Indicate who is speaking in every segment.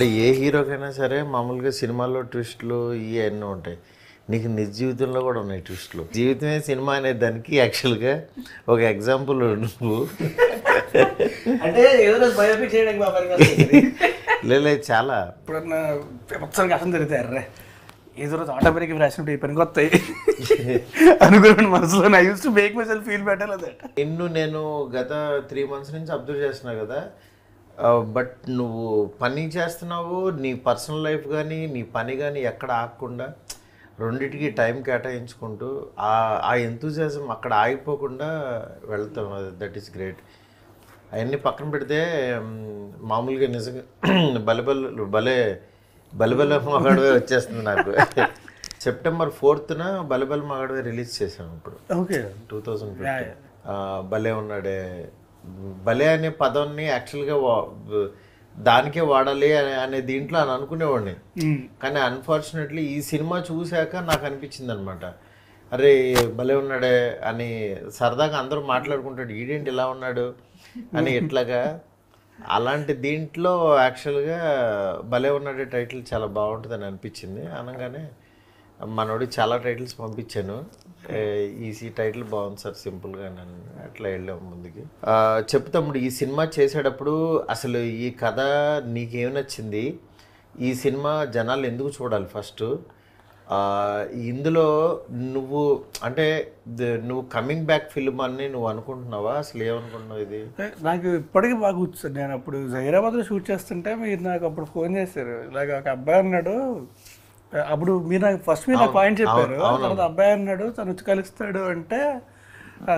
Speaker 1: అంటే ఏ హీరోకైనా సరే మామూలుగా సినిమాల్లో ట్విస్టులు ఇవన్నీ ఉంటాయి. నీకు నిజ జీవితంలో కూడా ఉన్నాయి ట్విస్టులు. జీవితమే సినిమా అనే దానికి యాక్చువల్గా ఒక ఎగ్జాంపుల్ నువ్వు.
Speaker 2: అంటే ఏదో రోజు బయోపిక్ చేయడానికి మా పని
Speaker 1: లేదు చాలా.
Speaker 2: ఇప్పుడన్నా ఒకసారి కష్టం జరుగుతాయి. అర్రే ఏదో రోజు ఆటోమేటిక్ రాసినట్టు ఈ పనికి వస్తాయి అనుకున్నాను మనసులో. I use to make my self feel better అదే.
Speaker 1: నిన్ను నేను గత 3 months నుంచి అబ్జర్వ్ చేస్తున్నా కదా. బట్ నువ్వు పని చేస్తున్నావు, నీ పర్సనల్ లైఫ్ కానీ నీ పని కానీ ఎక్కడ ఆగకుండా రెండింటికి టైం కేటాయించుకుంటూ ఆ ఎంతూజియాజం అక్కడ ఆగిపోకుండా వెళ్తాం. That is great. అవన్నీ పక్కన పెడితే మామూలుగా నిజంగా బలె మగాడివే వచ్చేస్తుంది నాకు. September 4th బలె మగాడివే రిలీజ్ చేశాను ఇప్పుడు.
Speaker 2: ఓకే
Speaker 1: 2015. భలే ఉన్నాడే. భలే అనే పదాన్ని యాక్చువల్గా దానికే వాడాలి అనే దీంట్లో అని అనుకునేవాడిని. కానీ అన్ఫార్చునేట్లీ ఈ సినిమా చూశాక నాకు అనిపించింది అనమాట, అరే భలే ఉన్నాడే అని. సరదాగా అందరూ మాట్లాడుకుంటాడు, ఈడేంటి ఇలా ఉన్నాడు అని ఎట్లాగా. అలాంటి దీంట్లో యాక్చువల్గా భలే ఉన్నాడే టైటిల్ చాలా బాగుంటుందని అనిపించింది. అనగానే మనోడి చాలా టైటిల్స్ పంపించాను. ఈ టైటిల్ బాగుంది సార్ సింపుల్గా నన్ను అట్లా వెళ్ళాము ముందుకి. చెప్తాము ఈ సినిమా చేసేటప్పుడు అసలు ఈ కథ నీకేం నచ్చింది, ఈ సినిమా జనాలు ఎందుకు చూడాలి ఫస్ట్, ఇందులో నువ్వు అంటే నువ్వు కమింగ్ బ్యాక్ ఫిల్మ్ అని నువ్వు అనుకుంటున్నావా, అసలు ఏమనుకుంటున్నావు? ఇది
Speaker 2: నాకు ఇప్పటికీ బాగా కూర్చొని, నేను అప్పుడు హైదరాబాద్లో షూట్ చేస్తుంటే మీరు నాకు అప్పుడు ఫోన్ చేశారు, ఇలాగ ఒక అబ్బాయి అన్నాడు. అప్పుడు మీరు నాకు ఫస్ట్ మీరు నాకు పాయింట్ చెప్పారు, తర్వాత అబ్బాయి అన్నాడు తను వచ్చి కలుస్తాడు అంటే,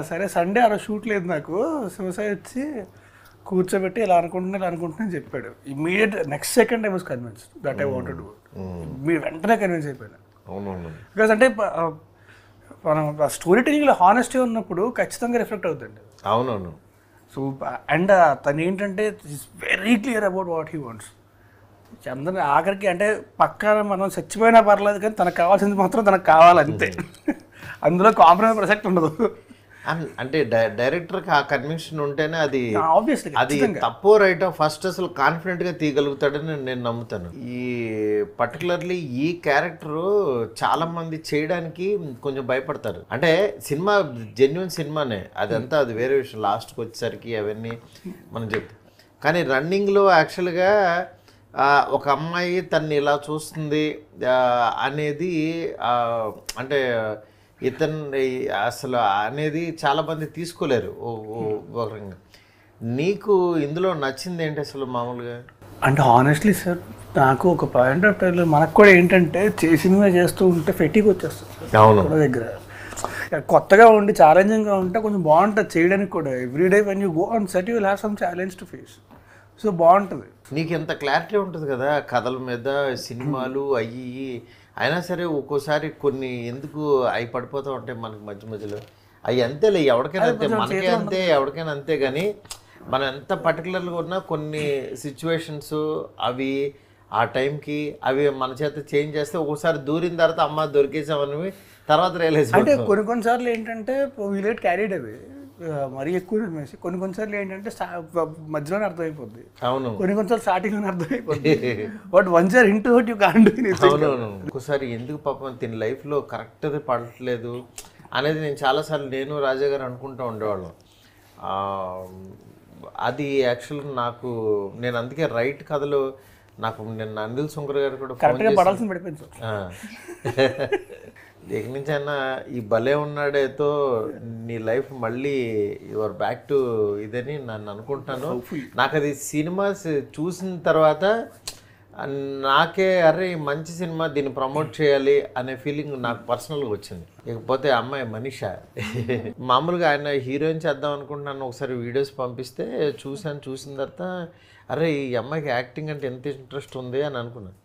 Speaker 2: సరే సండే ఆ రోజు షూట్ లేదు నాకు, శివసాయి వచ్చి కూర్చోబెట్టి ఇలా అనుకుంటున్నా అని చెప్పాడు. Immediate next second I was convince that I wanted to. మీరు వెంటనే కన్విన్స్ అయిపోయాను. బికాస్ అంటే మనం స్టోరీ టెలింగ్లో హానెస్టీ ఉన్నప్పుడు ఖచ్చితంగా రిఫ్లెక్ట్ అవుతుంది.
Speaker 1: అవునవును.
Speaker 2: సో అండ్ తను ఏంటంటే is very clear about what he wants. అందరినీ ఆఖరికి అంటే పక్కన మనం చచ్చిపోయినా పర్లేదు కానీ తనకు కావాల్సింది మాత్రం తనకు కావాలంతే. అందులో కాంప్రమైజ్ ప్రసక్తి ఉండదు.
Speaker 1: అంటే డైరెక్టర్కి ఆ కన్విక్షన్ ఉంటేనే అది
Speaker 2: ఆబ్వియస్లీ
Speaker 1: అది తప్పో రైటో ఫస్ట్ అసలు కాన్ఫిడెంట్గా తీయగలుగుతాడని నేను నమ్ముతాను. ఈ పర్టికులర్లీ ఈ క్యారెక్టరు చాలా మంది చేయడానికి కొంచెం భయపడతారు. అంటే సినిమా జెన్యున్ సినిమానే అదంతా, అది వేరే విషయం. లాస్ట్కి వచ్చేసరికి అవన్నీ మనం చెప్తాం. కానీ రన్నింగ్లో యాక్చువల్గా ఒక అమ్మాయి తన్ని ఇలా చూస్తుంది అనేది అంటే ఇతను అసలు అనేది చాలామంది తీసుకోలేరు ఒక రకంగా. నీకు ఇందులో నచ్చింది ఏంటి అసలు మామూలుగా?
Speaker 2: అంటే హానెస్ట్లీ సార్ నాకు ఒక పాయింట్ ఆఫ్ టైంలో మనకు కూడా ఏంటంటే సినిమా చేస్తూ ఉంటే ఫెటీకి వచ్చేస్తుంది.
Speaker 1: అవును,
Speaker 2: దగ్గర కొత్తగా ఉండి ఛాలెంజింగ్గా ఉంటే కొంచెం బాగుంటుంది చేయడానికి కూడా. Everyday when you go on set you will have some challenge to face. So బాగుంటుంది.
Speaker 1: నీకు ఎంత క్లారిటీ ఉంటుంది కదా కథల మీద, సినిమాలు అయ్యి. అయినా సరే ఒక్కోసారి కొన్ని ఎందుకు అవి పడిపోతూ ఉంటాయి మనకి మధ్య మధ్యలో. అవి అంతేలే, ఎవరికైనా అంతే, మనకే అంతే, ఎవరికైనా అంతే. కానీ మనం ఎంత పర్టికులర్గా ఉన్నా కొన్ని సిచ్యువేషన్స్ అవి ఆ టైంకి అవి మన చేత చేంజ్ చేస్తే ఒక్కోసారి దూరిన తర్వాత అమ్మ దొరికేసామని తర్వాత రియలైజ్.
Speaker 2: అంటే కొన్నిసార్లు ఏంటంటే విలేట్ క్యారీడ్ అవి మరీ ఎక్కువ వేసి కొన్నిసార్లు ఏంటంటే మధ్యలోనే అర్థమైపోద్ది.
Speaker 1: అవును,
Speaker 2: కొన్నిసార్లు స్టార్టింగ్లోనే అర్థమైపోద్ది. But once you're into it you can't do anything.
Speaker 1: అవునవును. ఒక్కోసారి ఎందుకు పాపం తిని లైఫ్లో కరెక్ట్గా పడట్లేదు అనేది నేను చాలాసార్లు నేను రాజా గారు అనుకుంటూ ఉండేవాళ్ళం. అది యాక్చువల్గా నాకు నేను అందుకే రైట్ కథలు నాకు నేను అనిల్ సుంకర్ గారు కూడా
Speaker 2: కరెక్ట్గా పడాల్సింది పడిపోయింది.
Speaker 1: దగ్గర నుంచి అయినా ఈ భలే ఉన్నాడేతో నీ లైఫ్ మళ్ళీ యువర్ బ్యాక్ టు ఇదని నన్ను అనుకుంటున్నాను. నాకు అది సినిమాస్ చూసిన తర్వాత నాకే అరే మంచి సినిమా, దీన్ని ప్రమోట్ చేయాలి అనే ఫీలింగ్ నాకు పర్సనల్గా వచ్చింది. ఇకపోతే అమ్మాయి మనీషా మామూలుగా ఆయన హీరోయిన్ చేద్దాం అనుకుంటున్నాను. ఒకసారి వీడియోస్ పంపిస్తే చూసిన తర్వాత అరే ఈ అమ్మాయికి యాక్టింగ్ అంటే ఎంత ఇంట్రెస్ట్ ఉంది అని అనుకున్నాను.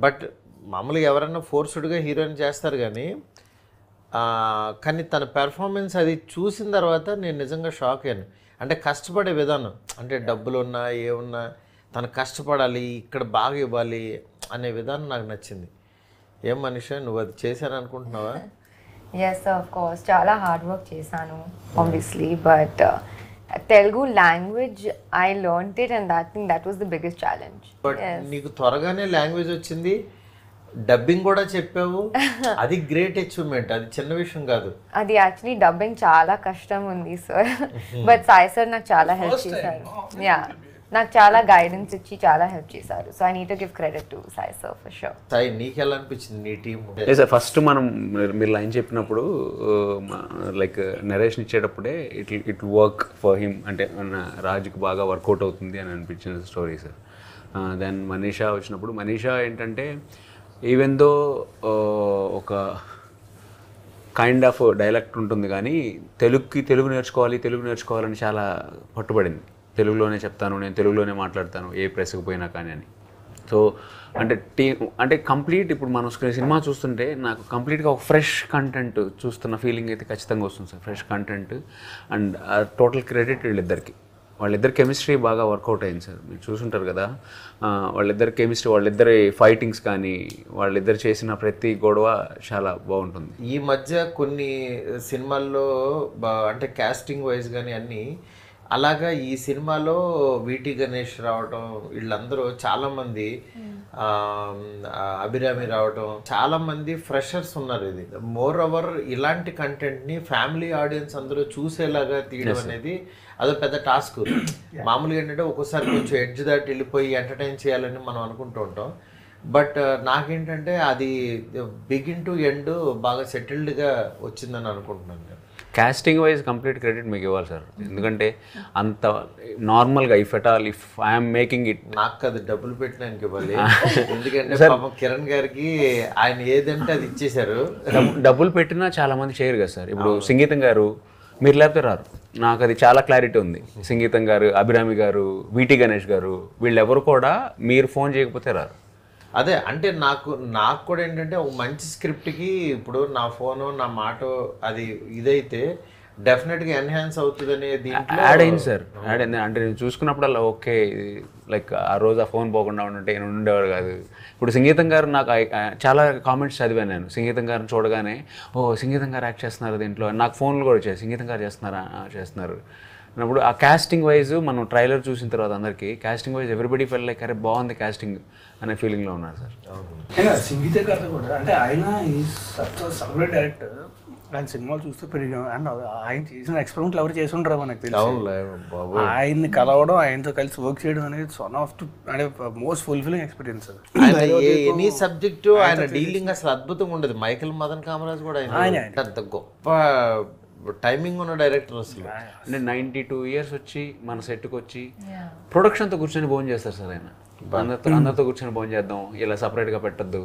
Speaker 1: బట్ మామూలుగా ఎవరైనా ఫోర్స్డ్గా హీరోయిన్ చేస్తారు కానీ తన పెర్ఫార్మెన్స్ అది చూసిన తర్వాత నేను నిజంగా షాక్ అయ్యాను. అంటే కష్టపడే విధానం, అంటే డబ్బులు ఉన్నా ఏమున్నా తను కష్టపడాలి, ఇక్కడ బాగా ఇవ్వాలి అనే విధానం నాకు నచ్చింది. ఏం మనిషా నువ్వు అది చేశారనుకుంటున్నావా?
Speaker 3: ఎస్ ఆఫ్ కోర్స్ చాలా హార్డ్ వర్క్ చేశాను obviously. But Telugu language, I learned it, and I think that was the biggest challenge.
Speaker 1: But నీకు త్వరగానే లాంగ్వేజ్ వచ్చింది, డబ్బింగ్ కూడా చెప్పావు, అది గ్రేట్ అచీవ్మెంట్, అది చిన్న విషయం కాదు.
Speaker 3: అది యాక్చువల్లీ డబ్బింగ్ చాలా కష్టం ఉంది సార్, బట్ సాయి సార్ నాకు చాలా హెల్ప్ చేశారు. యా, నాకు చాలా గైడెన్స్ ఇచ్చి చాలా హెల్ప్ చేశారు. So I need to give credit to Sai sir for sure.
Speaker 1: Sai, నీకు ఎలా అనిపించింది నీ టీమ్?
Speaker 4: సార్ ఫస్ట్ మీరు లైన్ చెప్పినప్పుడు లైక్ నరేషన్ ఇచ్చేటప్పుడే ఇట్ వర్క్ ఫర్ హిమ్, అంటే రాజుకి బాగా వర్కౌట్ అవుతుంది అని అనిపించిన స్టోరీ సార్. దెన్ మనీషా వచ్చినప్పుడు, మనీషా ఏంటంటే ఈవెన్ దో ఒక కైండ్ ఆఫ్ డైలెక్ట్ ఉంటుంది కానీ తెలుగు నేర్చుకోవాలని చాలా పట్టుబడింది. తెలుగులోనే చెప్తాను, నేను తెలుగులోనే మాట్లాడతాను ఏ ప్రెస్కి పోయినా కానీ అని. సో అంటే కంప్లీట్ ఇప్పుడు మనం సినిమా చూస్తుంటే నాకు కంప్లీట్గా ఒక ఫ్రెష్ కంటెంట్ చూస్తున్న ఫీలింగ్ అయితే ఖచ్చితంగా వస్తుంది sir. Fresh content and total credit వాళ్ళిద్దరి కెమిస్ట్రీ బాగా వర్కౌట్ అయింది సార్. మీరు చూసుంటారు కదా, వాళ్ళిద్దరి కెమిస్ట్రీ, వాళ్ళిద్దరి ఫైటింగ్స్ కానీ, వాళ్ళిద్దరు చేసిన ప్రతి గొడవ చాలా బాగుంటుంది.
Speaker 1: ఈ మధ్య కొన్ని సినిమాల్లో అంటే కాస్టింగ్ వైజ్ కానీ అన్నీ అలాగా, ఈ సినిమాలో వీటి గణేష్ రావటం, వీళ్ళందరూ చాలామంది, అభిరామి రావటం, చాలామంది ఫ్రెషర్స్ ఉన్నారు. ఇది మోర్ ఓవర్ ఇలాంటి కంటెంట్ని ఫ్యామిలీ ఆడియన్స్ అందరూ చూసేలాగా తీయడం అనేది అదో పెద్ద టాస్క్. మామూలుగా ఏంటంటే ఒక్కోసారి కొంచెం ఎడ్జ్ దాటి వెళ్ళిపోయి ఎంటర్టైన్ చేయాలని మనం అనుకుంటూ ఉంటాం. బట్ నాకేంటంటే అది బిగిన్ టు ఎండ్ బాగా సెటిల్డ్గా వచ్చిందని అనుకుంటున్నాను.
Speaker 4: కాస్టింగ్ వైజ్ కంప్లీట్ క్రెడిట్ మీకు ఇవ్వాలి సార్, ఎందుకంటే అంత నార్మల్గా ఇఫ్ ఐఎమ్ మేకింగ్ ఇట్,
Speaker 1: నాకు అది డబ్బులు పెట్టినానికి ఇవ్వాలి. ఎందుకంటే పాపం కిరణ్ గారికి ఆయన ఏదంటే అది ఇచ్చేశారు.
Speaker 4: డబ్బులు పెట్టినా చాలా మంది చేయరు కదా సార్. ఇప్పుడు సంగీతం గారు మీరు లేకపోతే రారు, నాకు అది చాలా క్లారిటీ ఉంది. సంగీతం గారు, అభిరామి గారు, వీటి గణేష్ గారు, వీళ్ళెవరు కూడా మీరు ఫోన్ చేయకపోతే రారు.
Speaker 1: అదే అంటే నాకు కూడా ఏంటంటే ఒక మంచి స్క్రిప్ట్కి ఇప్పుడు నా ఫోను నా మాట అది ఇదైతే డెఫినెట్గా ఎన్హాన్స్ అవుతుంది అనే దీంట్లో
Speaker 4: యాడ్ అయింది సార్. యాడ్ అయింది అంటే నేను చూసుకున్నప్పుడల్లా ఓకే, లైక్ ఆ రోజు ఆ ఫోన్ పోకుండా ఉంటే నేను ఉండేవాడు కాదు. ఇప్పుడు సంగీతం గారు నాకు చాలా కామెంట్స్ చదివాను నేను. సంగీతం గారిని చూడగానే సంగీతం గారు యాక్ట్ చేస్తున్నారు దీంట్లో, నాకు ఫోన్లు కూడా వచ్చాయి, సంగీతం గారు చేస్తున్నారు అన్నప్పుడు ఆ కాస్టింగ్ వైజ్ మనం ట్రైలర్ చూసిన తర్వాత అందరికీ కాస్టింగ్ వైజ్ ఎవ్రీబడి ఫెల్ లైక్ అరే బాగుంది కాస్టింగ్ అనే ఫీలింగ్లో ఉన్నారు సార్.
Speaker 2: సంగీత గారు కూడా అంటే ఆయన సపరేట్ డైరెక్టర్, ఆయన సినిమాలు చూస్తూ పెరిగాం. అండ్ ఆయన చేసిన ఎక్స్పెరిమెంట్లు ఎవరు చేసి ఉంటారో మనకు తెలుసు. ఆయన్ని కలవడం, ఆయనతో కలిసి వర్క్ చేయడం అనేది వన్ ఆఫ్ ది అంటే most fulfilling experience.
Speaker 1: Any subject ఆయన డీలింగ్ అసలు అద్భుతంగా ఉండదు. మైకేల్ మదన్ కామరాజ్ కూడా ఆయన అంత గొప్ప టైమింగ్ ఉన్న డైరెక్టర్ అసలు.
Speaker 4: అంటే 92 years వచ్చి మన సెట్కి వచ్చి ప్రొడక్షన్తో కూర్చొని భోజనం చేస్తారు సార్ ఆయన. అందరితో కూర్చొని భోజనం చేద్దాం, ఇలా సపరేట్గా పెట్టద్దు,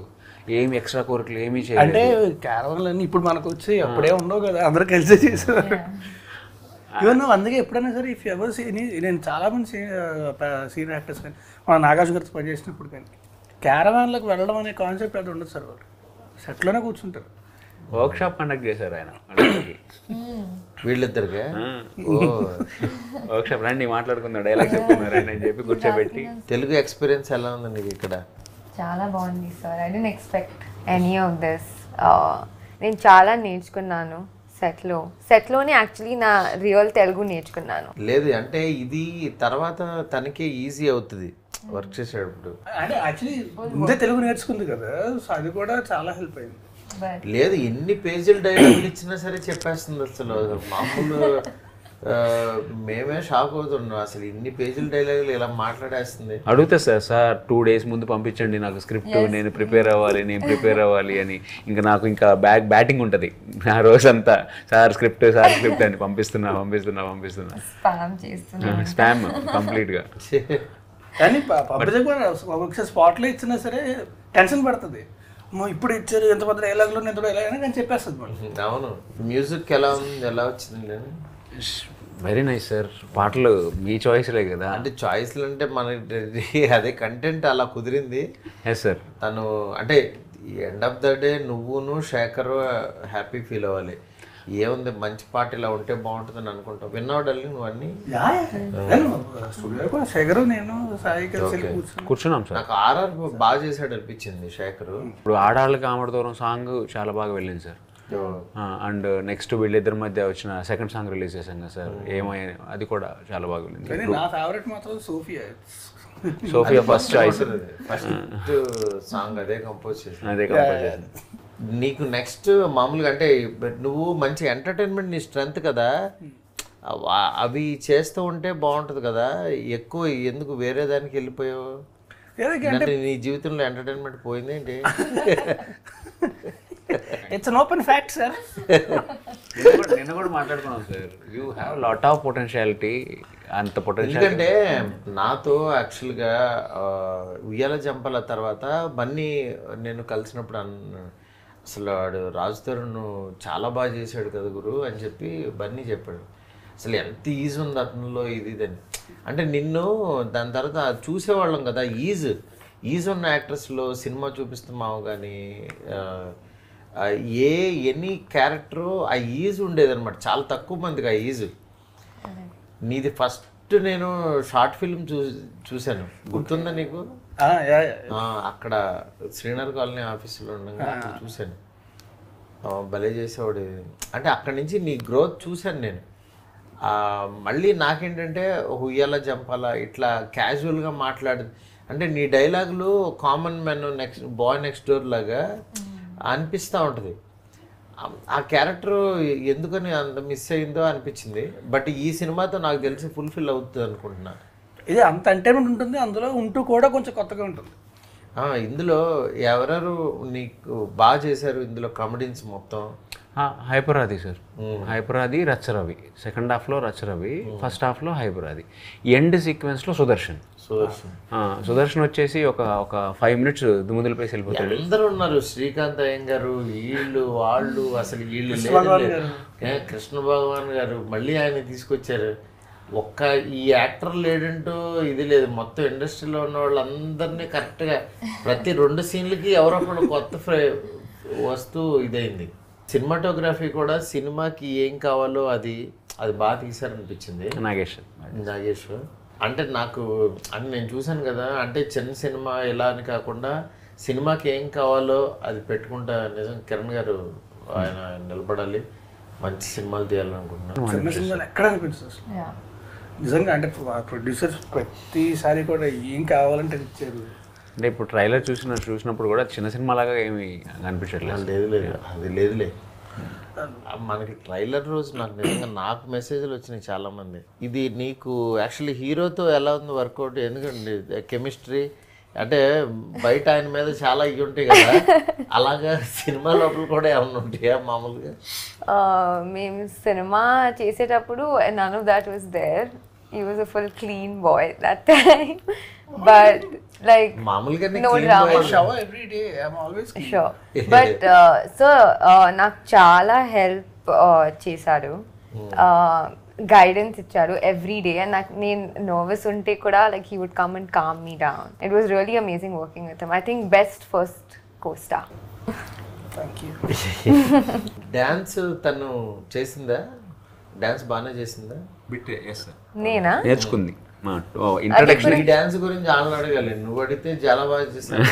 Speaker 4: ఏమి ఎక్స్ట్రా కోరికలు ఏమీ చేయాలి.
Speaker 2: అంటే క్యారవాన్లు అన్నీ ఇప్పుడు మనకు వచ్చి అప్పుడే ఉండవు కదా, అందరూ కలిసే చేసేవారు. ఈవెన్ అందుకే ఎప్పుడైనా సరే ఇఫ్ ఎవర్ నేను చాలామంది సీనియర్ యాక్టర్స్ కానీ మన నాగార్జున గారితో పనిచేసినప్పుడు కానీ క్యారవాన్లకు వెళ్ళడం అనే కాన్సెప్ట్ అది ఉండదు సార్. వాళ్ళు సెట్లోనే కూర్చుంటారు.
Speaker 4: వర్క్షాప్ కండక్ట్ చేశారు ఆయన
Speaker 1: వీళ్ళిద్దరికి.
Speaker 4: వర్క్షాప్ రండి మాట్లాడుకుందాం, డైలాగ్ చెప్పుకున్నారు ఆయన అని చెప్పి కూర్చోబెట్టి.
Speaker 1: తెలుగు ఎక్స్పీరియన్స్ ఎలా ఉంది నీకు ఇక్కడ?
Speaker 3: చాలా బాగుంది sir. I don't expect any of this. నేను చాలా నేర్చుకున్నాను సెట్లోనే యాక్చువల్లీ నా రియల్ తెలుగు నేర్చుకున్నాను.
Speaker 1: లేదు అంటే ఇది తర్వాత తనకే ఈజీ అవుతుంది వర్క్ చేసేటప్పుడు.
Speaker 2: అంటే యాక్చువల్లీ ముందే తెలుగు నేర్చుకుంది కదా, సో అది కూడా చాలా హెల్ప్ అయింది.
Speaker 1: లేదు ఎన్ని పేజీలు డైలాగులు ఇచ్చినా సరే చెప్పేస్తుంది. అసలు మామూలు మేమే షాక్ అవుతున్నాం, అసలు ఇన్ని పేజీల డైలాగులు ఇలా మాట్లాడేస్తుంది.
Speaker 4: అడుగుతా సార్ 2 days ముందు పంపించండి నాకు స్క్రిప్ట్, నేను ప్రిపేర్ అవ్వాలి అని. ఇంకా బ్యాటింగ్ ఉంటుంది ఆ రోజంతా, సార్ స్క్రిప్ట్ అని పంపిస్తున్నా స్పామ్ కంప్లీట్గా.
Speaker 2: కానీ ఒకసారి స్పాట్లో ఇచ్చినా సరే టెన్షన్ పడుతుంది, ఇప్పుడు ఇచ్చారు ఎంతమంది డైలాగులు ఎంత డైలాగ్ అని చెప్పేస్తుంది మళ్ళీ.
Speaker 1: అవును. మ్యూజిక్ ఎలా వచ్చింది?
Speaker 4: Very nice sir. పాటలు మీ చాయిస్లే కదా.
Speaker 1: అంటే చాయిస్లు అంటే మనకి అదే కంటెంట్ అలా కుదిరింది.
Speaker 4: Yes sir.
Speaker 1: తను అంటే ఎండ్ ఆఫ్ ద డే నువ్వును శేఖర్ హ్యాపీ ఫీల్ అవ్వాలి. ఏముంది మంచి పాట ఇలా ఉంటే బాగుంటుందని అనుకుంటావు. విన్నావు డార్లింగ్ నువ్వు అన్నీ?
Speaker 2: శేఖర్ నేను
Speaker 4: కూర్చున్నాం సార్.
Speaker 1: నాకు ఆర్ఆర్ బాగా చేశాడు అనిపించింది శేఖర్.
Speaker 4: ఇప్పుడు ఆడాళ్ళకి ఆమడ దూరం సాంగ్ చాలా బాగా వెళ్ళింది సార్. అండ్ నెక్స్ట్ వీళ్ళిద్దరి మధ్య వచ్చిన సెకండ్ సాంగ్ రిలీజ్ చేశాం కదా సార్, ఏమై అది కూడా చాలా బాగుంది.
Speaker 2: కానీ నా ఫేవరెట్ మాత్రం Sophia.
Speaker 4: Sophia first choice,
Speaker 1: first song అదే కంపోజ్ చేసి.
Speaker 4: అదే కంపోజ్ చేసింది.
Speaker 1: నీకు నెక్స్ట్ మామూలుగా అంటే నువ్వు మంచి ఎంటర్టైన్మెంట్ నీ స్ట్రెంగ్త్ కదా, అవి చేస్తూ ఉంటే బాగుంటుంది కదా, ఎక్కువ ఎందుకు వేరే దానికి వెళ్ళిపోయావు? అంటే నీ జీవితంలో ఎంటర్టైన్మెంట్ పోయింది ఏంటి?
Speaker 2: It's an open fact sir.
Speaker 4: నిన్న కూడా మాట్లాడుకున్నాం sir, you have lot of potentiality, అంత పొటెన్షియల్.
Speaker 1: ఎందుకంటే నాతో యాక్చువల్గా ఉయ్యాల జంపల తర్వాత బన్నీ నేను కలిసినప్పుడు అసలు వాడు రాజు తరుణ్ చాలా బాగా చేశాడు కదా గురు అని చెప్పి బన్నీ చెప్పాడు. అసలు ఎంత ఈజీ ఉంది అతనిలో ఇది అని. అంటే నిన్ను దాని తర్వాత చూసేవాళ్ళం కదా, ఈజ్ ఉన్న యాక్ట్రెస్లో సినిమా చూపిస్తున్నావు కానీ ఎనీ క్యారెక్టరు ఆ ఈజ్ ఉండేదన్నమాట, చాలా తక్కువ మందికి ఆ ఈజ్. నీది ఫస్ట్ నేను షార్ట్ ఫిల్మ్ చూశాను, గుర్తుందా నీకు? అక్కడ శ్రీనగర్ కాలనీ ఆఫీసులో ఉండగా చూశాను, భలే చేసేవాడు. అంటే అక్కడి నుంచి నీ గ్రోత్ చూశాను నేను. మళ్ళీ నాకేంటంటే ఉయ్యాల జంపాల ఇట్లా క్యాజువల్గా మాట్లాడు, అంటే నీ డైలాగులు common man next boy next door లాగా అనిపిస్తూ ఉంటుంది. ఆ క్యారెక్టర్ ఎందుకని అంత మిస్ అయిందో అనిపించింది. బట్ ఈ సినిమాతో నాకు తెలిసి ఫుల్ఫిల్ అవుతుంది అనుకుంటున్నా.
Speaker 2: ఇది అంత ఎంటర్టైన్మెంట్ ఉంటుంది, అందులో ఉంటూ కూడా కొంచెం కొత్తగా ఉంటుంది.
Speaker 1: ఇందులో ఎవరెవరు నీకు బాగా చేశారు ఇందులో కామెడీన్స్ మొత్తం?
Speaker 4: హైపరాది సార్, హైపరాది, రచ్చరవి. సెకండ్ హాఫ్లో రచ్చరవి, ఫస్ట్ హాఫ్లో హైపరాది. ఎండ్ సీక్వెన్స్లో సుదర్శన్ వచ్చేసి ఒక 5 minutes దుమ్ముదులపేసి వెళ్ళిపోతాడు.
Speaker 1: అందరూ ఉన్నారు, శ్రీకాంత్ అయ్యంగారు, వీళ్ళు వాళ్ళు, అసలు వీళ్ళు కృష్ణ భగవాన్ గారు మళ్ళీ ఆయన తీసుకొచ్చారు. ఒక్క ఈ యాక్టర్ లేడంటూ ఇది లేదు, మొత్తం ఇండస్ట్రీలో ఉన్న వాళ్ళందరినీ కరెక్ట్గా ప్రతి 2 సీన్లకి ఎవరొకరు కొత్త వస్తూ ఇదైంది. సినిమాటోగ్రఫీ కూడా సినిమాకి ఏం కావాలో అది బాగా తీశారనిపించింది. నాగేష్ అంటే నాకు అని నేను చూశాను కదా, అంటే చిన్న సినిమా ఎలా అని కాకుండా సినిమాకి ఏం కావాలో అది పెట్టుకుంటా. నిజం కిరణ్ గారు ఆయన నిలబడాలి, మంచి సినిమాలు తీయాలనుకుంటున్నాను.
Speaker 2: చిన్న సినిమాలు ఎక్కడ అనిపించదు అసలు నిజంగా. అంటే ప్రొడ్యూసర్స్ ప్రతిసారి కూడా ఏం కావాలంటే ఇచ్చారు.
Speaker 4: అంటే ఇప్పుడు ట్రైలర్ చూసినప్పుడు కూడా చిన్న సినిమా లాగా ఏమి అనిపించట్లేదు.
Speaker 1: లేదులే మనకి ట్రైలర్ రోజు నాకు మెసేజ్లు వచ్చినాయి చాలామంది. ఇది నీకు యాక్చువల్లీ హీరోతో ఎలా ఉంది వర్కౌట్? ఎందుకండి కెమిస్ట్రీ అంటే బయట ఆయన మీద చాలా ఇవి ఉంటాయి కదా, అలాగా సినిమా లోపల కూడా ఏమన్నా ఉంటాయా మామూలుగా?
Speaker 3: మేము సినిమా చేసేటప్పుడు none of that was there. He was a full clean boy that time. But like no drama.
Speaker 2: Shower every day. I'm always clean.
Speaker 3: Sure. But so నాకు చాలా హెల్ప్ చేశారు, గైడెన్స్ ఇచ్చారు ఎవ్రీ డే. అండ్ నేను nervous ఉంటే కూడా like he would come and calm me down. It was really amazing working with him. I think best first costar.
Speaker 2: Thank you.
Speaker 1: Dance తను చేసిందా? Dance బాగానే చేసిందా?
Speaker 3: నేనా
Speaker 4: నేర్చుకుంది. ఇంట్రడక్షన్
Speaker 1: ఈ డాన్స్ గురించి ఆమెను అడగాలి, నువ్వు అడిగితే చాలా బాగా చేస్తాను.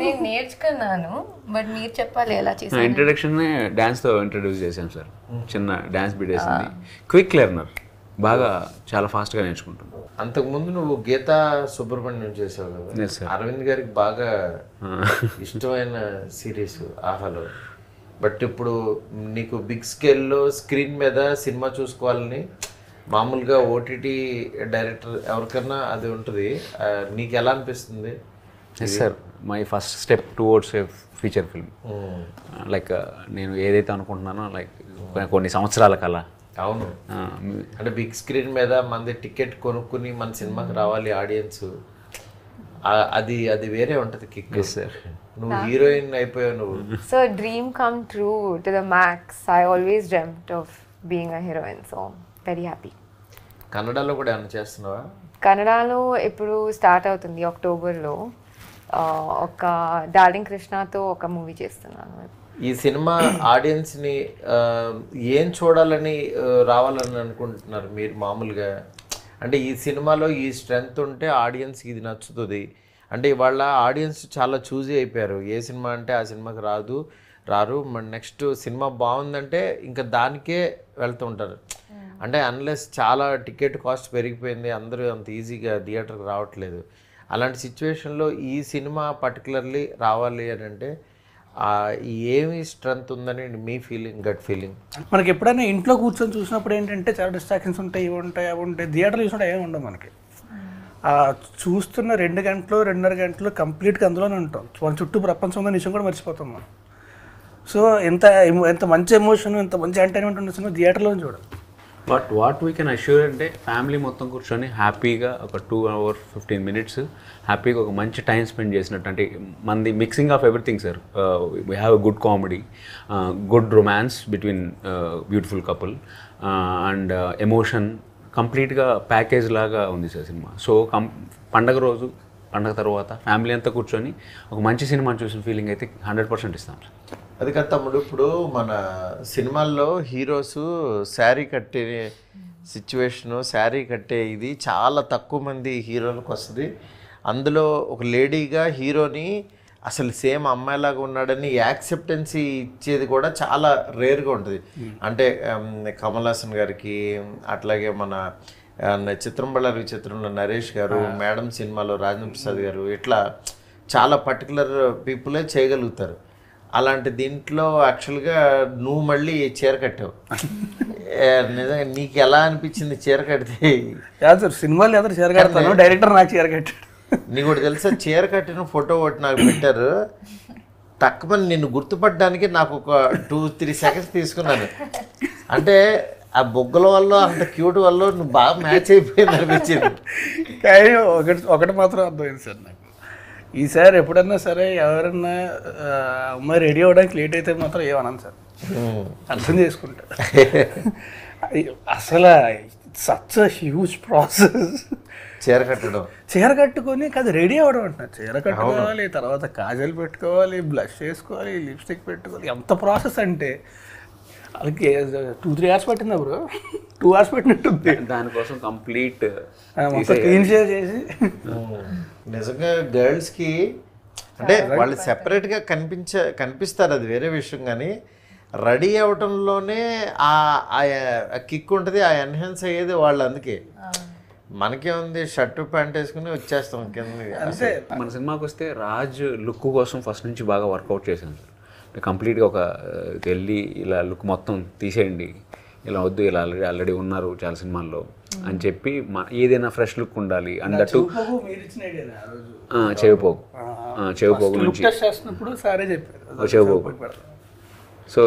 Speaker 3: నేను నేర్చుకున్నాను, బట్ మీరు చెప్పాలి ఎలా చేసాను.
Speaker 4: ఇంట్రడక్షన్ డాన్స్తో ఇంట్రడ్యూస్ చేశాం సార్. చిన్న డాన్స్ బీట్ వేసింది. క్విక్ లెర్నర్, బాగా చాలా ఫాస్ట్గా నేర్చుకుంటుంది.
Speaker 1: అంతకుముందు నువ్వు గీతా సుబ్రహ్మణ్యం చేసావు కదా, అరవింద్ గారికి బాగా ఇష్టమైన సిరీస్ ఆహాలో. బట్ ఇప్పుడు నీకు బిగ్ స్కేల్లో స్క్రీన్ మీద సినిమా చూసుకోవాలని మామూలుగా ఓటీటీ డైరెక్టర్ ఎవరికన్నా అది ఉంటుంది, నీకు ఎలా అనిపిస్తుంది?
Speaker 4: Yes sir, my first step towards a feature film. Like నేను ఏదైతే అనుకుంటున్నానో లైక్ కొన్ని సంవత్సరాల కల.
Speaker 1: అవును, అంటే బిగ్ స్క్రీన్ మీద మనది టికెట్ కొనుక్కుని మన సినిమాకి రావాలి ఆడియన్స్, అది వేరే ఉంటుంది కిక్.
Speaker 4: సార్
Speaker 1: నువ్వు హీరోయిన్ అయిపోయావు నువ్వు.
Speaker 3: So dream come true to the max. I always dreamed of being a heroine, so very happy.
Speaker 1: కన్నడలో కూడా ఏమైనా చేస్తున్నావా?
Speaker 3: కన్నడలో ఇప్పుడు స్టార్ట్ అవుతుంది అక్టోబర్లో. ఒక డార్లింగ్ కృష్ణతో ఒక మూవీ చేస్తున్నాను.
Speaker 1: ఈ సినిమా ఆడియన్స్ని ఏం చూడాలని రావాలని అనుకుంటున్నారు మీరు మామూలుగా? అంటే ఈ సినిమాలో ఈ స్ట్రెంగ్త్ ఉంటే ఆడియన్స్కి ఇది నచ్చుతుంది అంటే ఇవాళ ఆడియన్స్ చాలా చూజీ అయిపోయారు. ఏ సినిమా అంటే ఆ సినిమాకి రాదు, రారు. మరి నెక్స్ట్ సినిమా బాగుందంటే ఇంకా దానికే వెళ్తూ ఉంటారు. అంటే అన్లెస్ చాలా టికెట్ కాస్ట్ పెరిగిపోయింది, అందరూ అంత ఈజీగా థియేటర్కి రావట్లేదు. అలాంటి సిచ్యువేషన్లో ఈ సినిమా పర్టికులర్లీ రావాలి అని అంటే ఏమి స్ట్రెంత్ ఉందని మీ ఫీలింగ్, గట్ ఫీలింగ్?
Speaker 2: మనకి ఎప్పుడైనా ఇంట్లో కూర్చొని చూసినప్పుడు ఏంటంటే చాలా డిస్ట్రాక్షన్స్ ఉంటాయి, ఇవి ఉంటాయి, అవి ఉంటాయి. థియేటర్లో చూసినప్పుడు ఏమి ఉండవు మనకి. చూస్తున్న 2 గంటలు 2.5 గంటలు కంప్లీట్గా అందులోనే ఉంటాం. మన చుట్టూ ప్రపంచం ఉందని విషయం కూడా మర్చిపోతాం మనం. సో ఎంత మంచి ఎమోషన్, ఎంత మంచి ఎంటర్టైన్మెంట్ ఉన్న సినిమా థియేటర్లో చూడాలి.
Speaker 4: But what we can assure అంటే ఫ్యామిలీ మొత్తం కూర్చొని హ్యాపీగా ఒక 2 hours 15 minutes హ్యాపీగా ఒక మంచి టైం స్పెండ్ చేసినట్టు. అంటే మనది mixing of everything sir. We have a good comedy, good romance between beautiful couple and emotion, కంప్లీట్గా ప్యాకేజ్ లాగా ఉంది సార్ సినిమా. సో పండగ రోజు, పండగ తర్వాత ఫ్యామిలీ అంతా కూర్చొని ఒక మంచి సినిమా చూసిన ఫీలింగ్ అయితే 100% ఇస్తాం సార్.
Speaker 1: అది కదా తమ్ముడు, ఇప్పుడు మన సినిమాల్లో హీరోస్ శారీ కట్టే సిచ్యువేషను, శారీ కట్టే ఇది చాలా తక్కువ మంది హీరోలకు వస్తుంది. అందులో ఒక లేడీగా హీరోని అసలు సేమ్ అమ్మాయిలాగా ఉన్నాడని యాక్సెప్టెన్సీ ఇచ్చేది కూడా చాలా రేర్గా ఉంటుంది. అంటే కమల్ హాసన్ గారికి, అట్లాగే మన చిత్రం బళ్ళారి విచిత్రంలో నరేష్ గారు, మేడం సినిమాలో రాజేంద్ర ప్రసాద్ గారు, ఇట్లా చాలా పర్టికులర్ పీపులే చేయగలుగుతారు. అలాంటి దీంట్లో యాక్చువల్గా నువ్వు మళ్ళీ చీర కట్టావు. నిజంగా నీకు ఎలా అనిపించింది చీర కడితే?
Speaker 2: సార్ సినిమాలు ఎదురు చీర కడతాను, డైరెక్టర్ నాకు చీర కట్టాడు.
Speaker 1: నీకు ఒకటి తెలుసా, చీర కట్టిన ఫోటో ఒకటి నాకు పెట్టారు. తక్కువ నిన్ను గుర్తుపట్టడానికి నాకు ఒక 2-3 seconds తీసుకున్నాను. అంటే ఆ బొగ్గల వల్ల, అంత క్యూట్ వల్ల నువ్వు బాగా మ్యాచ్ అయిపోయింది అనిపించింది.
Speaker 2: కానీ ఒకటి మాత్రం అర్థమైంది సార్ నాకు, ఈసారి ఎప్పుడన్నా సరే ఎవరన్నా అమ్మాయి రెడీ అవ్వడానికి లేట్ అయితే మాత్రం ఏమన్నాను సార్, అర్థం చేసుకుంటా. అసలు సచ్ హ్యూజ్ ప్రాసెస్ చీర కట్టుకొని కాదు రెడీ అవ్వడం అంటున్నా. చీర కట్టుకోవాలి, తర్వాత కాజల్ పెట్టుకోవాలి, బ్లష్ వేసుకోవాలి, లిప్స్టిక్ పెట్టుకోవాలి. ఎంత ప్రాసెస్ అంటే వాళ్ళకి 2-3 hours పట్టిందా బ్రో? 2 hours పట్టినట్టుంది
Speaker 4: దానికోసం కంప్లీట్
Speaker 2: క్లీన్ షేర్ చేసి.
Speaker 1: నిజంగా గర్ల్స్కి అంటే వాళ్ళు సెపరేట్గా కనిపిస్తారు, అది వేరే విషయం. కానీ రెడీ అవ్వటంలోనే ఆ కిక్ ఉంటుంది, ఆ ఎన్హాన్స్ అయ్యేది వాళ్ళు. అందుకే మనకేముంది, షర్టు ప్యాంట్ వేసుకుని వచ్చేస్తాం కింద.
Speaker 2: అంతే.
Speaker 4: మన సినిమాకి వస్తే రాజ్ లుక్ కోసం ఫస్ట్ నుంచి బాగా వర్కౌట్ చేశాను సార్. కంప్లీట్గా ఒక వెళ్ళి ఇలా లుక్ మొత్తం తీసేయండి, ఇలా వద్దు, ఇలా ఆల్రెడీ ఉన్నారు చాలా సినిమాల్లో అని చెప్పి ఏదైనా ఫ్రెష్ లుక్ ఉండాలి. అండ్ అటు చెవిపోగు నుంచి చెవిపోగు. So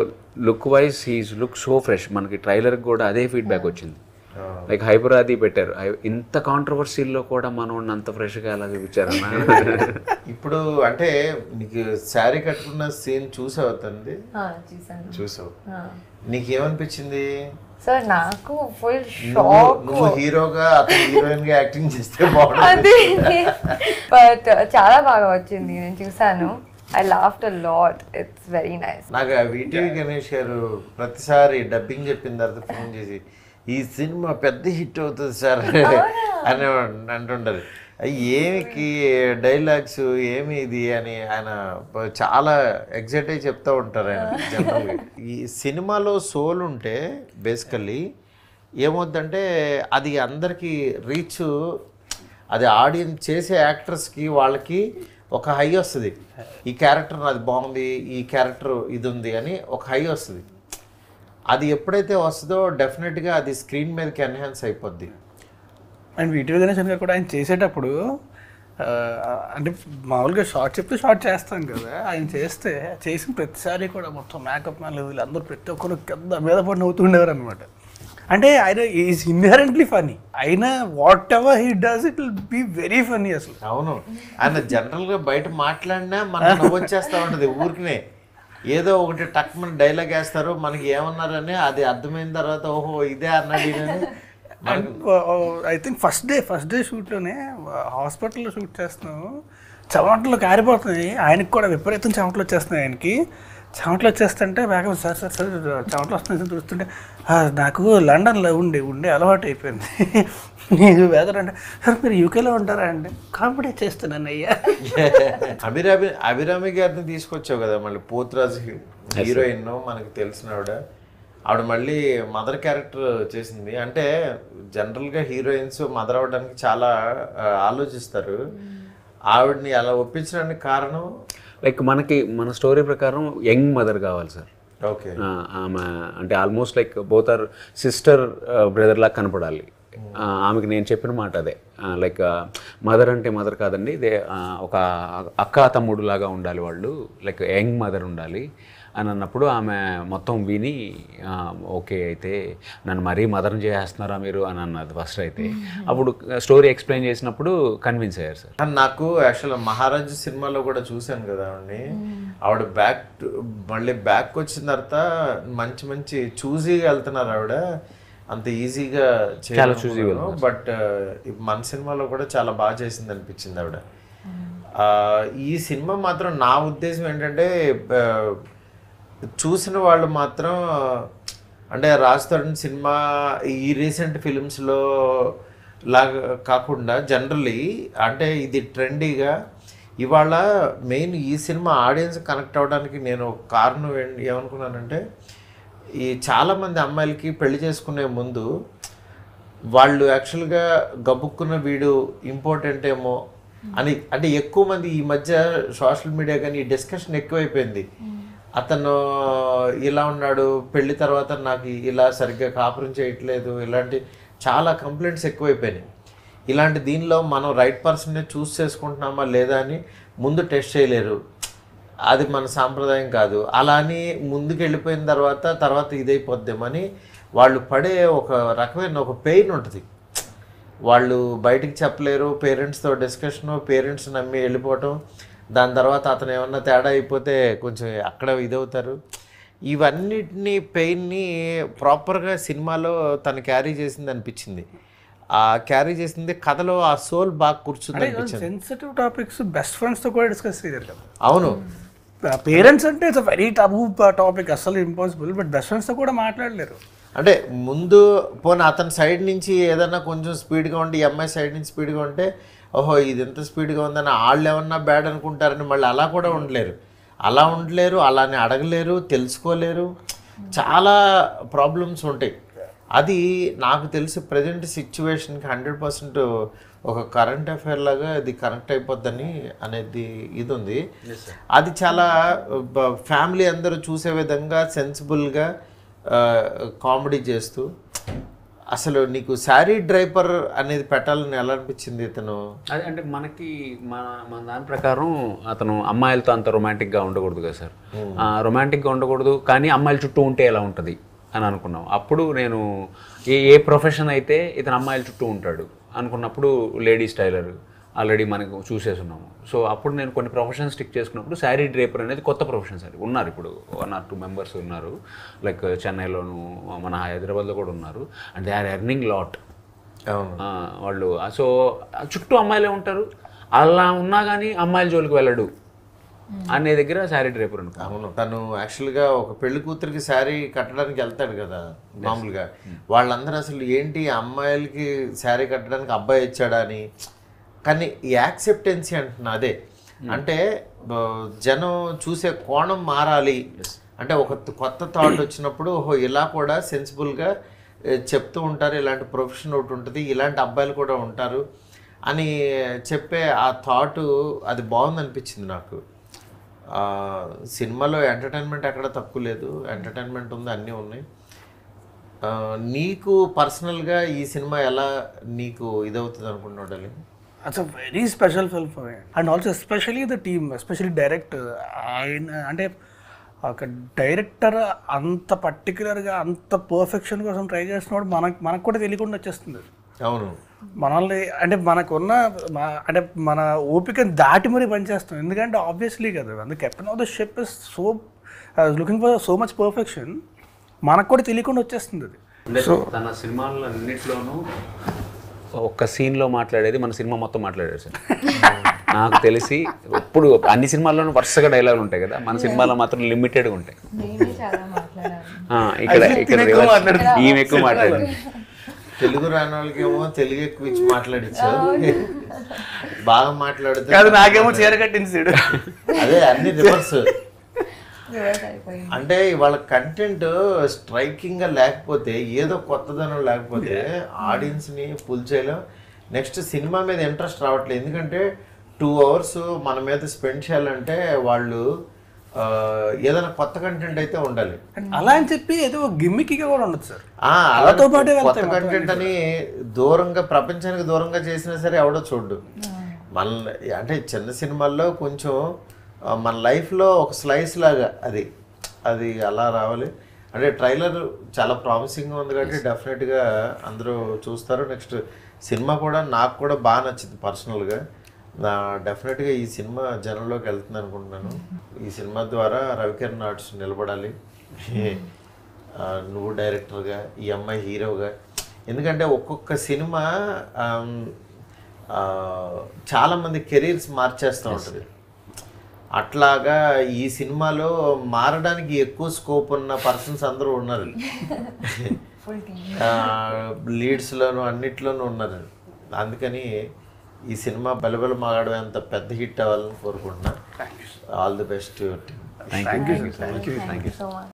Speaker 4: look wise he's look so fresh. మనకి ట్రైలర్కి కూడా అదే ఫీడ్బ్యాక్ వచ్చింది. లైక్ హైపర్ అది పెట్టారు, ఇంత కాంట్రవర్సీల్లో కూడా మనం అంత ఫ్రెష్గా ఎలా చూపించారన్నా.
Speaker 1: ఇప్పుడు అంటే నీకు శారీ కట్టుకున్న సీన్ చూసావు తండ్రి? చూసావు, నీకేమనిపించింది?
Speaker 3: సార్ నాకు ఫుల్ షాక్.
Speaker 1: నువ్వు హీరోగా, అతను హీరోయిన్ గా యాక్టింగ్ చేస్తే బాగుంటుంది.
Speaker 3: బట్ చాలా బాగా వచ్చింది, నేను చూసాను. I laughed a lot. It's very nice.
Speaker 1: నాకు వీటీవీ గణేష్ గారు ప్రతిసారి డబ్బింగ్ చెప్పిన తర్వాత ఫోన్ చేసి ఈ సినిమా పెద్ద హిట్ అవుతుంది సార్ అని అంటుంటారు. ఏమికి డైలాగ్స్ ఏమి ఇది అని ఆయన చాలా ఎగ్జైట్ అయ్యి చెప్తూ ఉంటారు ఆయన జనరల్గా. ఈ సినిమాలో సోల్ ఉంటే బేసికల్లీ ఏమవుద్దంటే అది అందరికీ రీచ్, అది ఆడియన్స్ చేసే యాక్టర్స్కి వాళ్ళకి ఒక హై వస్తుంది. ఈ క్యారెక్టర్ నాది బాగుంది, ఈ క్యారెక్టర్ ఇది ఉంది అని ఒక హై వస్తుంది. అది ఎప్పుడైతే వస్తుందో డెఫినెట్గా అది స్క్రీన్ మీదకి ఎన్హాన్స్ అయిపోద్ది.
Speaker 2: అండ్ వీటీవీ గణేశన్ గారు కూడా ఆయన చేసేటప్పుడు అంటే మామూలుగా షార్ట్ చెప్తే షార్ట్ చేస్తాం కదా, ఆయన చేసిన ప్రతిసారి కూడా మొత్తం మేకప్ మ్యాన్ వీళ్ళందరూ ప్రతి ఒక్కరు కింద మీద పడి నవ్వుతుండేవారు అనమాట. అంటే ఆయన ఈజ్ ఇన్హెరెంట్లీ ఫనీ. అయినా whatever he does it will be very funny అసలు.
Speaker 1: అవును, ఆయన జనరల్గా బయట మాట్లాడినా మనం నవ్వొచ్చేస్తూ ఉంటుంది. ఊరికినే ఏదో ఒకటి టక్ మన డైలాగ్ వేస్తారు, మనకి ఏమన్నారని అది అర్థమైన తర్వాత ఓహో ఇదే అన్నాడు.
Speaker 2: ఐ థింక్ ఫస్ట్ డే షూట్లోనే హాస్పిటల్లో షూట్ చేస్తున్నాము, చెమటలు కారిపోతున్నాయి. ఆయనకి కూడా విపరీతం చెమటలు వచ్చేస్తున్నాయి. ఆయనకి చెమటలు వచ్చేస్తుంటే బ్యాక్ సార్ చెమటలు వస్తున్నాయి చూస్తుంటే నాకు లండన్లో ఉండే అలవాటు అయిపోయింది. నీకు వెదర్ అంటే సార్ మీరు యూకేలో ఉంటారా అంటే కామెడీ చేస్తున్నాను అయ్యా.
Speaker 1: అభిరామి గారిని తీసుకొచ్చావు కదా మళ్ళీ పోతురాజు హీరోయిన్ మనకు తెలిసిన ఆవిడ మళ్ళీ మదర్ క్యారెక్టర్ చేసింది. అంటే జనరల్గా హీరోయిన్స్ మదర్ అవ్వడానికి చాలా ఆలోచిస్తారు. ఆవిడని అలా ఒప్పించడానికి కారణం
Speaker 4: లైక్ మన స్టోరీ ప్రకారం యంగ్ మదర్ కావాలి సార్.
Speaker 1: ఓకే.
Speaker 4: ఆమె అంటే almost like both are sister brother లాగా కనపడాలి. ఆమెకి నేను చెప్పిన మాట అదే, లైక్ మదర్ అంటే మదర్ కాదండి, ఇదే ఒక అక్క తమ్ముడు లాగా ఉండాలి వాళ్ళు, లైక్ యంగ్ మదర్ ఉండాలి అని అన్నప్పుడు ఆమె మొత్తం విని ఓకే అయితే నన్ను మరీ మదర్ని చేస్తున్నారా మీరు అని అన్నది ఫస్ట్. అయితే అప్పుడు స్టోరీ ఎక్స్ప్లెయిన్ చేసినప్పుడు కన్విన్స్ అయ్యారు సార్.
Speaker 1: నాకు యాక్చువల్గా మహారాజు సినిమాలో కూడా చూశాను కదా ఆవిడని. ఆవిడ మళ్ళీ బ్యాక్ వచ్చిన తర్వాత మంచి మంచి చూజీగా వెళ్తున్నారు ఆవిడ, అంత ఈజీగా
Speaker 4: చాలా చూజీగా.
Speaker 1: బట్ మన సినిమాలో కూడా చాలా బాగా చేసింది అనిపించింది ఆవిడ. ఈ సినిమా మాత్రం నా ఉద్దేశం ఏంటంటే చూసిన వాళ్ళు మాత్రం అంటే రాజ్ తరుణ్ సినిమా ఈ రీసెంట్ ఫిలిమ్స్లో లాగా కాకుండా జనరలీ అంటే ఇది ట్రెండీగా ఇవాళ మెయిన్ ఈ సినిమా ఆడియన్స్ కనెక్ట్ అవ్వడానికి నేను కారణం ఏమనుకున్నానంటే ఈ చాలామంది అమ్మాయిలకి పెళ్లి చేసుకునే ముందు వాళ్ళు యాక్చువల్గా గబుక్కున్న వీడు ఇంపార్టెంట్ ఏమో అని, అంటే ఎక్కువ మంది ఈ మధ్య సోషల్ మీడియా కానీ ఈ డిస్కషన్ ఎక్కువైపోయింది. అతను ఇలా ఉన్నాడు, పెళ్లి తర్వాత నాకు ఇలా సరిగ్గా కాపురం చేయట్లేదు, ఇలాంటి చాలా కంప్లైంట్స్ ఎక్కువైపోయినాయి. ఇలాంటి దీనిలో మనం రైట్ పర్సన్ని చూస్ చేసుకుంటున్నామా లేదా అని ముందు టెస్ట్ చేయలేరు, అది మన సాంప్రదాయం కాదు. అలా అని ముందుకు వెళ్ళిపోయిన తర్వాత ఇదైపోద్దామని వాళ్ళు పడే ఒక రకమైన ఒక పెయిన్ ఉంటుంది. వాళ్ళు బయటికి చెప్పలేరు, పేరెంట్స్తో డిస్కషను, పేరెంట్స్ నమ్మి వెళ్ళిపోవటం, దాని తర్వాత అతను ఏమన్నా తేడా అయిపోతే కొంచెం అక్కడ ఇదవుతారు. ఇవన్నిటినీ పెయిన్ని ప్రాపర్గా సినిమాలో తను క్యారీ చేసింది అనిపించింది. ఆ క్యారీ చేసింది కథలో ఆ సోల్ బాగా కూర్చుంది అనిపించింది.
Speaker 2: సెన్సిటివ్ టాపిక్స్ బెస్ట్ ఫ్రెండ్స్తో కూడా డిస్కస్ చేయరు కదా.
Speaker 1: అవును,
Speaker 2: పేరెంట్స్ అంటే ఇట్స్ వెరీ టబూ టాపిక్, అసలు ఇంపాసిబుల్. బట్ బెస్ట్ ఫ్రెండ్స్తో కూడా మాట్లాడలేరు.
Speaker 1: అంటే ముందు పోనీ అతని సైడ్ నుంచి ఏదన్నా కొంచెం స్పీడ్గా ఉండి ఈ అమ్మాయి సైడ్ నుంచి స్పీడ్గా ఉంటే ఓహో ఇది ఎంత స్పీడ్గా ఉందని వాళ్ళు ఏమన్నా బ్యాడ్ అనుకుంటారని మళ్ళీ అలా కూడా ఉండలేరు, అలానే అడగలేరు, తెలుసుకోలేరు, చాలా ప్రాబ్లమ్స్ ఉంటాయి. అది నాకు తెలిసి ప్రజెంట్ సిచ్యువేషన్కి 100% ఒక కరెంట్ అఫైర్ లాగా అది కనెక్ట్ అయిపోద్దని అనేది ఇది ఉంది. అది చాలా ఫ్యామిలీ అందరూ చూసే విధంగా సెన్సిబుల్గా కామెడీ చేస్తూ, అసలు నీకు శారీ డ్రైపర్ అనేది పెట్టాలని ఎలా అనిపించింది ఇతను?
Speaker 4: అదే అంటే మన దాని ప్రకారం అతను అమ్మాయిలతో అంత రొమాంటిక్గా ఉండకూడదు కదా సార్. రొమాంటిక్గా ఉండకూడదు, కానీ అమ్మాయిల చుట్టూ ఉంటే ఎలా ఉంటుంది అని అనుకున్నాం. అప్పుడు నేను ఏ ప్రొఫెషన్ అయితే ఇతను అమ్మాయిల చుట్టూ ఉంటాడు అనుకున్నప్పుడు లేడీస్ టైలర్ ఆల్రెడీ మనకు చూసేస్తున్నాము. సో అప్పుడు నేను కొన్ని ప్రొఫెషన్స్ స్టిక్ చేసుకున్నప్పుడు శారీ డ్రేపర్ అనేది కొత్త ప్రొఫెషన్ సార్. ఉన్నారు ఇప్పుడు 1 or 2 మెంబర్స్ ఉన్నారు, లైక్ చెన్నైలోను మన హైదరాబాద్లో కూడా ఉన్నారు. And they are earning lot వాళ్ళు. సో చుట్టూ అమ్మాయిలే ఉంటారు, అలా ఉన్నా కానీ అమ్మాయిల జోలికి వెళ్ళడు అనే దగ్గర శారీ డ్రైపర్ అనుకో.
Speaker 1: అవును, తను యాక్చువల్గా ఒక పెళ్లి కూతురికి శారీ కట్టడానికి వెళ్తాడు కదా మామూలుగా. వాళ్ళందరూ అసలు ఏంటి అమ్మాయిలకి శారీ కట్టడానికి అబ్బాయి ఇచ్చాడా అని, కానీ ఈ యాక్సెప్టెన్సీ అంటున్నా అదే. అంటే జనం చూసే కోణం మారాలి అంటే ఒక కొత్త థాట్ వచ్చినప్పుడు ఓహో ఇలా కూడా సెన్సిబుల్గా చెప్తూ ఉంటారు, ఇలాంటి ప్రొఫెషన్ ఒకటి ఉంటుంది, ఇలాంటి అబ్బాయిలు కూడా ఉంటారు అని చెప్పే ఆ థాట్ అది బాగుంది అనిపించింది నాకు. సినిమాలో ఎంటర్టైన్మెంట్ ఎక్కడ తక్కువ లేదు, ఎంటర్టైన్మెంట్ ఉంది, అన్నీ ఉన్నాయి. నీకు పర్సనల్గా ఈ సినిమా ఎలా నీకు ఇదవుతుంది అనుకుంటున్నాడు?
Speaker 2: It's a very special film for me. And also especially the team, especially director. అంటే ఒక డైరెక్టర్ అంత పర్టికులర్గా అంత పర్ఫెక్షన్ కోసం ట్రై చేస్తున్నప్పుడు మనకు కూడా తెలియకుండా వచ్చేస్తుంది.
Speaker 1: అవును,
Speaker 2: మనల్ని అంటే మనకున్న అంటే మన ఓపికని దాటి మరీ పనిచేస్తాం. ఎందుకంటే ఆబ్వియస్లీ కదా, అందుకే captain of the ship is so looking for so much perfection, మనకు కూడా తెలియకుండా వచ్చేస్తుంది అది.
Speaker 4: సో తన సినిమాల్లో అన్నింటిలోనూ ఒక్క సీన్లో మాట్లాడేది మన సినిమా మొత్తం మాట్లాడారు సార్. నాకు తెలిసి ఇప్పుడు అన్ని సినిమాల్లోనూ వరుసగా డైలాగులు ఉంటాయి కదా, మన సినిమాలో మాత్రం లిమిటెడ్గా ఉంటాయి. ఇక్కడ ఈమె ఎక్కువ మాట్లాడింది.
Speaker 1: తెలుగు రాని వాళ్ళకి ఏమో తెలుగు ఎక్కువ ఇచ్చి మాట్లాడించారు, బాగా మాట్లాడుతూ
Speaker 2: నాకేమో చీర కట్టింది సీడు.
Speaker 1: అదే అన్ని రివర్స్. అంటే ఇవాళ కంటెంట్ స్ట్రైకింగ్గా లేకపోతే ఏదో కొత్తదనం లేకపోతే ఆడియన్స్ని పుల్ చేయలేం. నెక్స్ట్ సినిమా మీద ఇంట్రెస్ట్ రావట్లేదు. ఎందుకంటే 2 hours మన మీద స్పెండ్ చేయాలంటే వాళ్ళు ఏదైనా కొత్త కంటెంట్ అయితే ఉండాలి.
Speaker 2: అలా అని చెప్పి ఏదో గిమ్మిక్గా కూడా ఉండదు సార్.
Speaker 1: అలాతో పాటు కొత్త కంటెంట్ అని దూరంగా ప్రపంచానికి దూరంగా చేసినా సరే ఎవడో చూడ్డు. మన అంటే చిన్న సినిమాల్లో కొంచెం మన లైఫ్లో ఒక స్లైస్ లాగా అది అలా రావాలి. అంటే ట్రైలర్ చాలా ప్రామిసింగ్గా ఉంది కాబట్టి డెఫినెట్గా అందరూ చూస్తారు. నెక్స్ట్ సినిమా కూడా నాకు కూడా బాగా నచ్చింది పర్సనల్గా. డెఫినెట్గా ఈ సినిమా జనంలోకి వెళ్తుంది అనుకుంటున్నాను. ఈ సినిమా ద్వారా రవికిరణ్ ఆర్ట్స్ నిలబడాలి, నువ్వు డైరెక్టర్గా, ఈ అమ్మాయి హీరోగా. ఎందుకంటే ఒక్కొక్క సినిమా చాలామంది కెరీర్స్ మార్చేస్తూ ఉంటుంది. అట్లాగా ఈ సినిమాలో మారడానికి ఎక్కువ స్కోప్ ఉన్న పర్సన్స్ అందరూ ఉన్నారు. లీడ్స్లోను అన్నిట్లోనూ ఉన్నారు. అందుకని ఈ సినిమా బలబల మాగాడమే అంత పెద్ద హిట్ అవ్వాలని కోరుకుంటున్నా. All the best.
Speaker 4: Thank you.